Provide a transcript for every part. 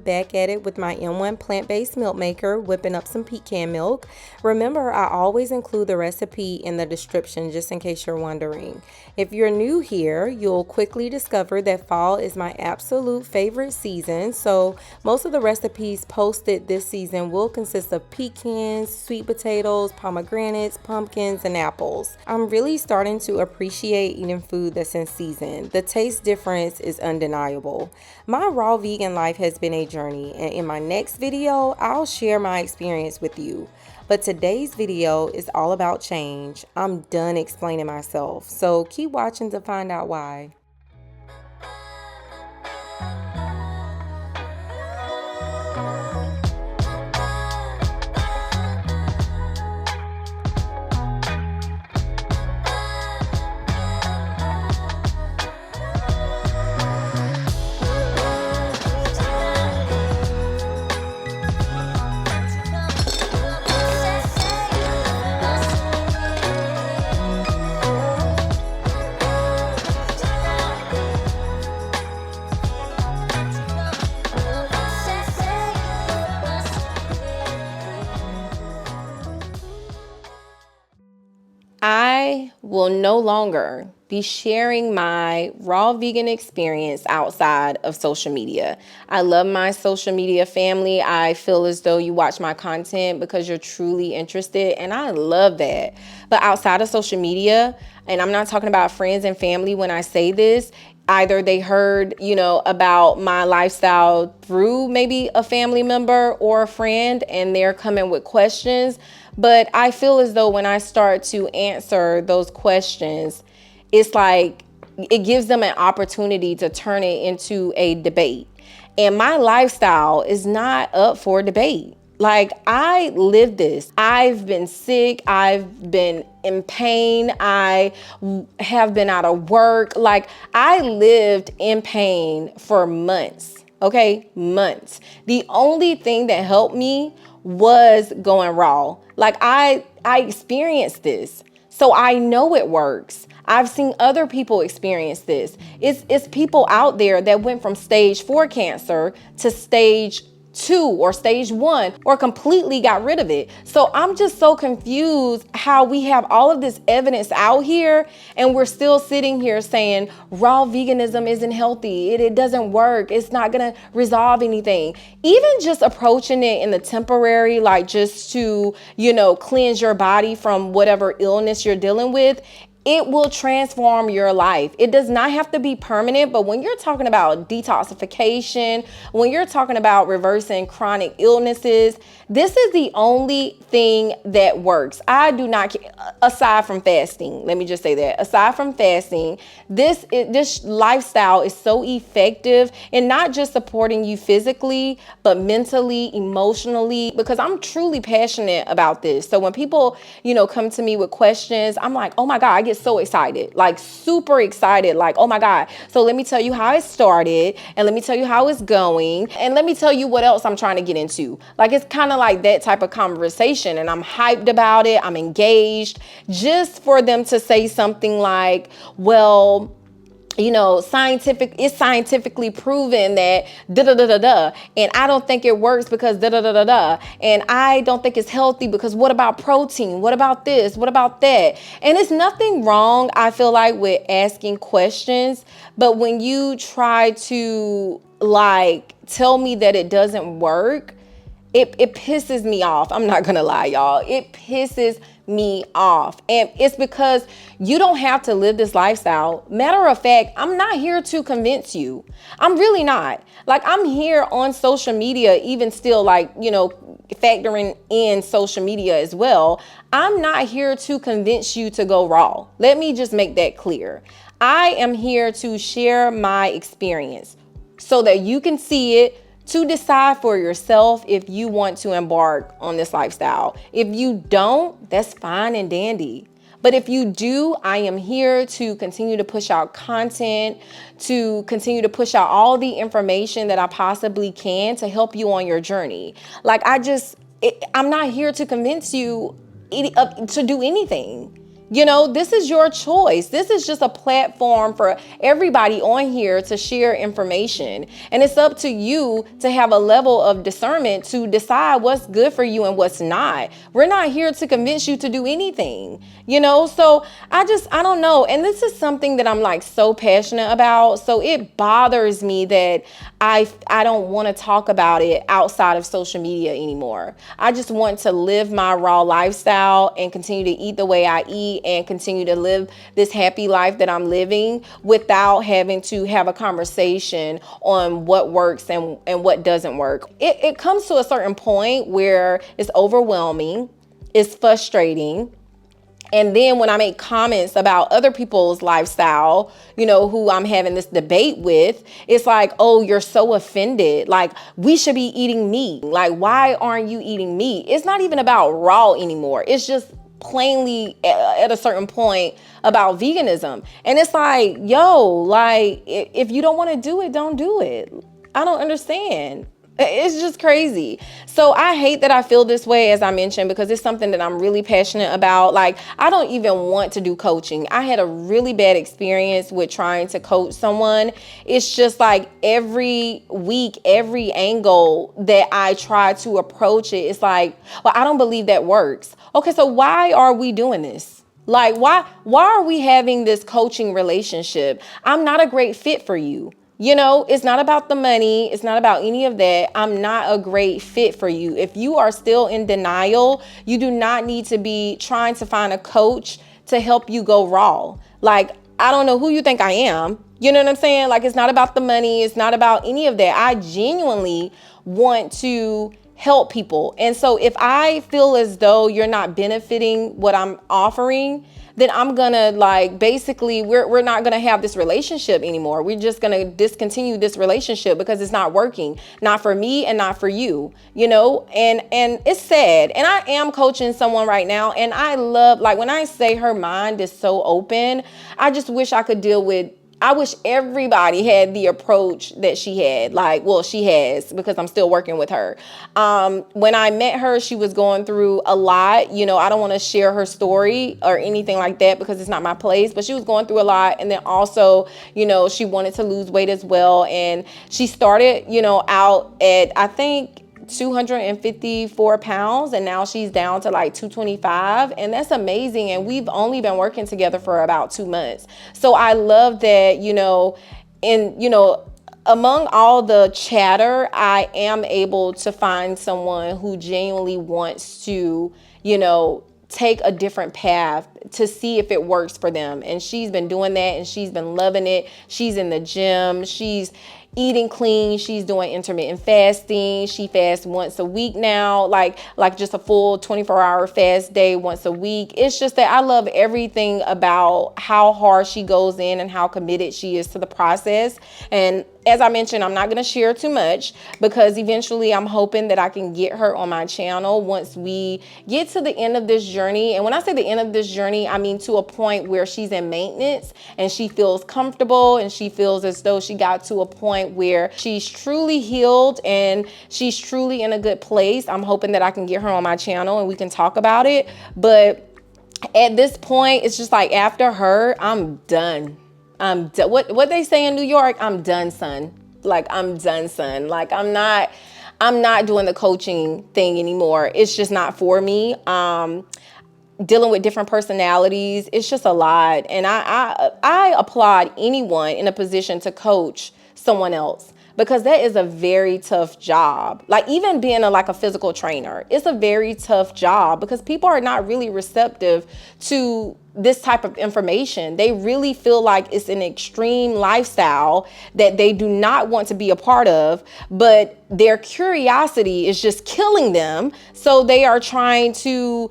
back at it with my M1 plant-based milk maker, whipping up some pecan milk. Remember, I always include the recipe in the description just in case you're wondering. If you're new here, you'll quickly discover that fall is my absolute favorite season, so most of the recipes posted this season will consist of pecans, sweet potatoes, pomegranates, pumpkins, and apples. I'm really starting to appreciate eating food that's in season. The taste difference is undeniable. My raw vegan life has been a journey, and in my next video, I'll share my experience with you. But today's video is all about change. I'm done explaining myself, so keep watching to find out why. I will no longer be sharing my raw vegan experience outside of social media. I love my social media family. I feel as though you watch my content because you're truly interested, and I love that. But outside of social media, and I'm not talking about friends and family when I say this, either they heard, about my lifestyle through maybe a family member or a friend, and they're coming with questions. But I feel as though when I start to answer those questions, it's like it gives them an opportunity to turn it into a debate. And my lifestyle is not up for debate. Like, I live this. I've been sick. I've been in pain. I have been out of work. Like, I lived in pain for months. Okay, months. The only thing that helped me was going raw. Like, I experienced this, so I know it works. I've seen other people experience this. It's people out there that went from stage 4 cancer to stage 2 or stage 1 or completely got rid of it. So I'm just so confused how we have all of this evidence out here and we're still sitting here saying raw veganism isn't healthy. It doesn't work. It's not going to resolve anything. Even just approaching it in the temporary, like just to, cleanse your body from whatever illness you're dealing with, it will transform your life. It does not have to be permanent, but when you're talking about detoxification, when you're talking about reversing chronic illnesses, this is the only thing that works. I do not, aside from fasting, let me just say that, aside from fasting, this lifestyle is so effective in not just supporting you physically, but mentally, emotionally, because I'm truly passionate about this. So when people, come to me with questions, I'm like, oh my God, I get so excited, like super excited, like, oh my God. So let me tell you how it started, and let me tell you how it's going, and let me tell you what else I'm trying to get into. Like, it's kind of like that type of conversation, and I'm hyped about it. I'm engaged, just for them to say something like, well, it's scientifically proven that da-da-da-da-da, and I don't think it works because da-da-da-da-da, and I don't think it's healthy because what about protein? What about this? What about that? And it's nothing wrong, I feel like, with asking questions, but when you try to tell me that it doesn't work, it pisses me off. I'm not gonna lie, y'all. It pisses me off. And it's because you don't have to live this lifestyle. Matter of fact, I'm not here to convince you. I'm really not. Like, I'm here on social media, even still, factoring in social media as well. I'm not here to convince you to go raw. Let me just make that clear. I am here to share my experience so that you can see it, to decide for yourself if you want to embark on this lifestyle. If you don't, that's fine and dandy. But if you do, I am here to continue to push out content, to continue to push out all the information that I possibly can to help you on your journey. Like, I'm not here to convince you to do anything. This is your choice. This is just a platform for everybody on here to share information. And it's up to you to have a level of discernment to decide what's good for you and what's not. We're not here to convince you to do anything, So I don't know. And this is something that I'm like so passionate about. So it bothers me that I don't want to talk about it outside of social media anymore. I just want to live my raw lifestyle and continue to eat the way I eat and continue to live this happy life that I'm living without having to have a conversation on what works and what doesn't work. It comes to a certain point where it's overwhelming, it's frustrating. And then when I make comments about other people's lifestyle, who I'm having this debate with, it's like, oh, you're so offended. Like, we should be eating meat. Like, why aren't you eating meat? It's not even about raw anymore. It's just plainly at a certain point about veganism. And it's like, yo, like, if you don't want to do it, don't do it. I don't understand. It's just crazy. So I hate that I feel this way, as I mentioned, because it's something that I'm really passionate about. Like, I don't even want to do coaching. I had a really bad experience with trying to coach someone. It's just like every week, every angle that I try to approach it, it's like, well, I don't believe that works. Okay, so why are we doing this? Like, why are we having this coaching relationship? I'm not a great fit for you. It's not about the money. It's not about any of that. I'm not a great fit for you. If you are still in denial, you do not need to be trying to find a coach to help you go raw. Like, I don't know who you think I am. You know what I'm saying? Like, it's not about the money. It's not about any of that. I genuinely want to help people. And so if I feel as though you're not benefiting what I'm offering, then I'm gonna basically we're not gonna have this relationship anymore. We're just gonna discontinue this relationship because it's not working, not for me and not for you, and it's sad. And I am coaching someone right now, and I love, like, when I say her mind is so open, I just wish I wish everybody had the approach that she had. She has, because I'm still working with her. When I met her, she was going through a lot. I don't want to share her story or anything like that because it's not my place, but she was going through a lot. And then also, she wanted to lose weight as well. And she started, out at, I think, 254 pounds, and now she's down to like 225, and that's amazing. And we've only been working together for about 2 months. So I love that, among all the chatter, I am able to find someone who genuinely wants to, take a different path to see if it works for them. And she's been doing that, and she's been loving it. She's in the gym. She's eating clean. She's doing intermittent fasting. She fasts once a week now, like just a full 24-hour fast day once a week. It's just that I love everything about how hard she goes in and how committed she is to the process. And as I mentioned, I'm not going to share too much because eventually I'm hoping that I can get her on my channel once we get to the end of this journey. And when I say the end of this journey, I mean to a point where she's in maintenance and she feels comfortable and she feels as though she got to a point where she's truly healed and she's truly in a good place. I'm hoping that I can get her on my channel and we can talk about it. But at this point, it's just like, after her, I'm done. I'm done. What they say in New York, I'm done, son. Like, I'm done, son. Like, I'm not doing the coaching thing anymore. It's just not for me. Dealing with different personalities, it's just a lot. And I applaud anyone in a position to coach someone else, because that is a very tough job. Like, even being a physical trainer, it's a very tough job because people are not really receptive to this type of information. They really feel like it's an extreme lifestyle that they do not want to be a part of, but their curiosity is just killing them. So they are trying to,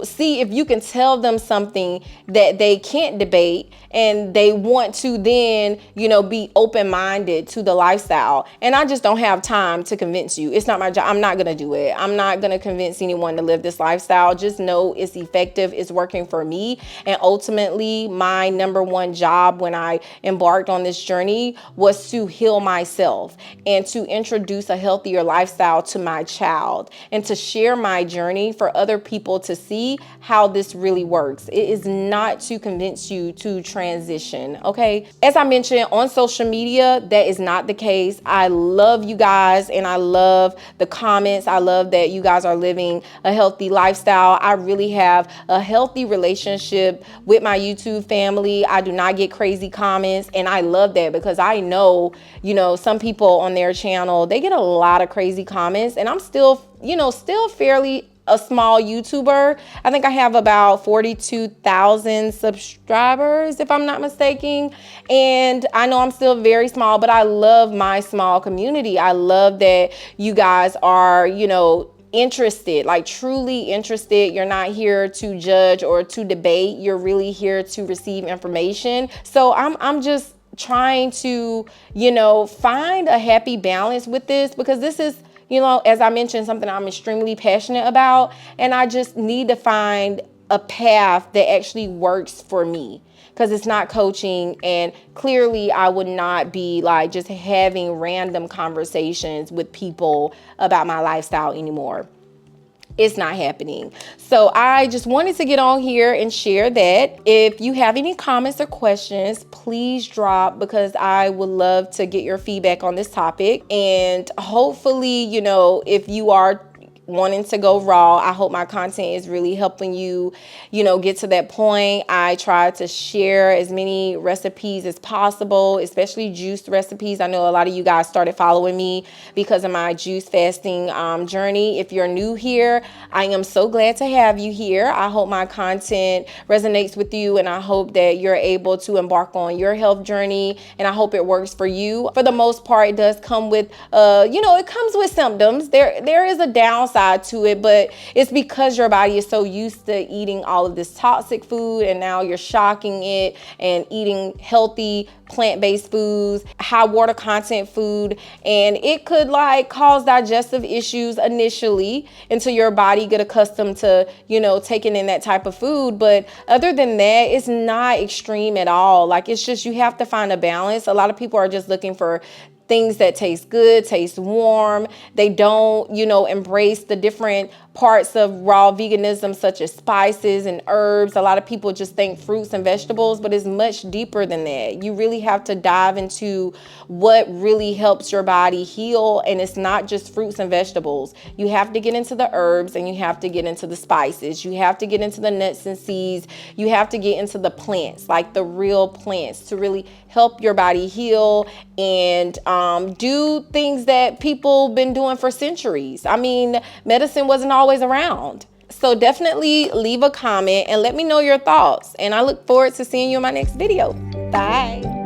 see if you can tell them something that they can't debate, and they want to then, be open-minded to the lifestyle. And I just don't have time to convince you. It's not my job. I'm not going to do it. I'm not going to convince anyone to live this lifestyle. Just know it's effective. It's working for me. And ultimately, my number one job when I embarked on this journey was to heal myself and to introduce introduce a healthier lifestyle to my child and to share my journey for other people to see how this really works. It is not to convince you to transition, okay? As I mentioned, on social media, that is not the case. I love you guys and I love the comments. I love that you guys are living a healthy lifestyle. I really have a healthy relationship with my YouTube family. I do not get crazy comments, and I love that because I know, some people on their channel, they get a lot of crazy comments, and I'm still fairly a small YouTuber. I think I have about 42,000 subscribers, if I'm not mistaken. And I know I'm still very small, but I love my small community. I love that you guys are, interested, like truly interested. You're not here to judge or to debate. You're really here to receive information. So I'm just trying to, find a happy balance with this, because this is, as I mentioned, something I'm extremely passionate about, and I just need to find a path that actually works for me, because it's not coaching, and clearly I would not be like just having random conversations with people about my lifestyle anymore. It's not happening. So I just wanted to get on here and share that. If you have any comments or questions, please drop, because I would love to get your feedback on this topic. And hopefully, if you are wanting to go raw, I hope my content is really helping you, get to that point. I try to share as many recipes as possible, especially juice recipes. I know a lot of you guys started following me because of my juice fasting journey. If you're new here, I am so glad to have you here. I hope my content resonates with you, and I hope that you're able to embark on your health journey, and I hope it works for you. For the most part, it does come with, it comes with symptoms. There is a downside to it, but it's because your body is so used to eating all of this toxic food, and now you're shocking it and eating healthy plant-based foods, high water content food, and it could cause digestive issues initially until your body get accustomed to, taking in that type of food. But other than that, it's not extreme at all. It's just, you have to find a balance. A lot of people are just looking for things that taste good, taste warm. They don't, embrace the different parts of raw veganism, such as spices and herbs. A lot of people just think fruits and vegetables, but it's much deeper than that. You really have to dive into what really helps your body heal. And it's not just fruits and vegetables. You have to get into the herbs, and you have to get into the spices. You have to get into the nuts and seeds. You have to get into the plants, like the real plants, to really help your body heal and do things that people been doing for centuries. I mean, medicine wasn't always around. So definitely leave a comment and let me know your thoughts. And I look forward to seeing you in my next video. Bye.